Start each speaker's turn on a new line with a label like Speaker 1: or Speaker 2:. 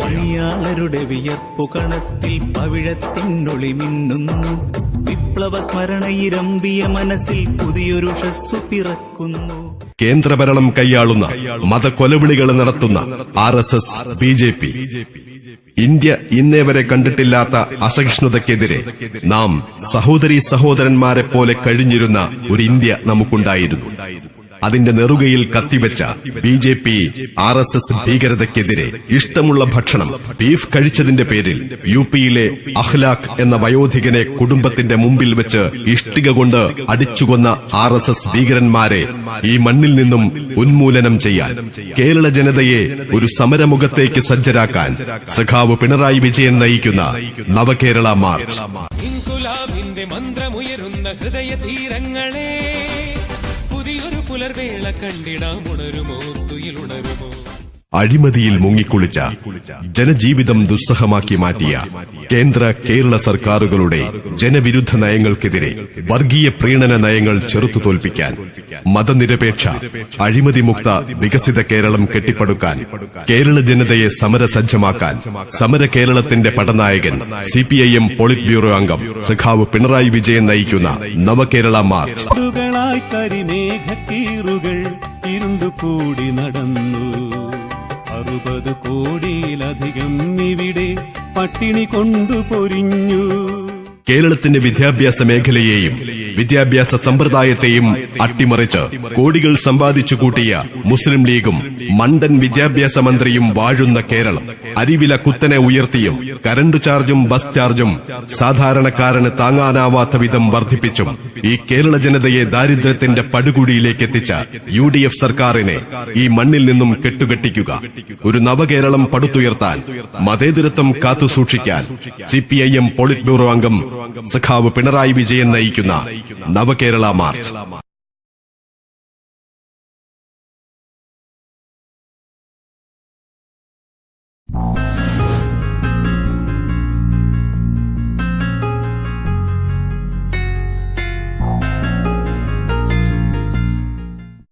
Speaker 1: പണിയാളരുടെ വിയർപ്പു കണത്തിൽ പവിഴത്തിനൊളി മിന്നുന്നു. വിപ്ലവ സ്മരണയിരമ്പിയ മനസ്സിൽ പുതിയൊരു ഷസ്സു പിറക്കുന്നു.
Speaker 2: കേന്ദ്രഭരണം കൈയാളുന്ന മതകൊലവിളികൾ നടത്തുന്ന RSS, BJP. ഇന്ത്യ ഇന്നേവരെ കണ്ടിട്ടില്ലാത്ത അസഹിഷ്ണുതയ്ക്കെതിരെ നാം സഹോദരീ സഹോദരന്മാരെ പോലെ കഴിഞ്ഞിരുന്ന ഒരു ഇന്ത്യ നമുക്കുണ്ടായിരുന്നു. അതിന്റെ നെറുകയിൽ കത്തിവെച്ച BJP, RSS ഭീകരതയ്ക്കെതിരെ ഇഷ്ടമുള്ള ഭക്ഷണം ബീഫ് കഴിച്ചതിന്റെ പേരിൽ UP-യിലെ അഖ്ലാഖ് എന്ന വയോധികനെ കുടുംബത്തിന്റെ മുമ്പിൽ വെച്ച് ഇഷ്ടിക കൊണ്ട് അടിച്ചുകൊന്ന RSS ഭീകരന്മാരെ ഈ മണ്ണിൽ നിന്നും ഉന്മൂലനം ചെയ്യാൻ കേരള ജനതയെ ഒരു സമരമുഖത്തേക്ക് സജ്ജരാക്കാൻ സഖാവ് പിണറായി വിജയൻ നയിക്കുന്ന നവകേരള മാർച്ച്.
Speaker 3: ഇൻകുലാബിന്റെ മന്ത്രമുയരുന്ന ഹൃദയ തീരങ്ങളെ പുതിയൊരു പുലർവേള കണ്ടിടാം. ഉണരുമോ തുയിലുണരുമോ?
Speaker 2: അഴിമതിയിൽ മുങ്ങിക്കുളിച്ച ജനജീവിതം ദുസ്സഹമാക്കി മാറ്റിയ കേന്ദ്ര കേരള സർക്കാരുകളുടെ ജനവിരുദ്ധ നയങ്ങൾക്കെതിരെ വർഗീയ പ്രീണന നയങ്ങൾ ചെറുത്തു തോൽപ്പിക്കാൻ മതനിരപേക്ഷ അഴിമതിമുക്ത വികസിത കേരളം കെട്ടിപ്പടുക്കാൻ കേരള ജനതയെ സമരസജ്ജമാക്കാൻ സമര കേരളത്തിന്റെ പടനായകൻ CPIM പോളിറ്റ് ബ്യൂറോ അംഗം സഖാവ് പിണറായി വിജയൻ നയിക്കുന്ന നവകേരള മാർച്ച്.
Speaker 4: ഇരുണ്ടുകൂടി നടന്നു 60 കോടിയിലധികം ഇവിടെ പട്ടിണി കൊണ്ടു പൊരിഞ്ഞു.
Speaker 2: കേരളത്തിന്റെ വിദ്യാഭ്യാസ മേഖലയെയും വിദ്യാഭ്യാസ സമ്പ്രദായത്തെയും അട്ടിമറിച്ച് കോടികൾ സമ്പാദിച്ചു കൂട്ടിയ മുസ്ലിം ലീഗും മണ്ടൻ വിദ്യാഭ്യാസ മന്ത്രിയും വാഴുന്ന കേരളം അരിവില കുത്തനെ ഉയർത്തിയും കറണ്ട് ചാർജും ബസ് ചാർജും സാധാരണക്കാരന് താങ്ങാനാവാത്ത വിധം വർദ്ധിപ്പിച്ചും ഈ കേരള ജനതയെ ദാരിദ്ര്യത്തിന്റെ പടുകുഴിയിലേക്ക് എത്തിച്ച UDF സർക്കാരിനെ ഈ മണ്ണിൽ നിന്നും കെട്ടുകെട്ടിക്കുക, ഒരു നവകേരളം പടുത്തുയർത്താൻ മതേതരത്വം കാത്തുസൂക്ഷിക്കാൻ CPIM പോളിറ്റ് ബ്യൂറോ അംഗം സഖാവ് പിണറായി വിജയൻ നയിക്കുന്ന നവകേരള മാർച്ച്.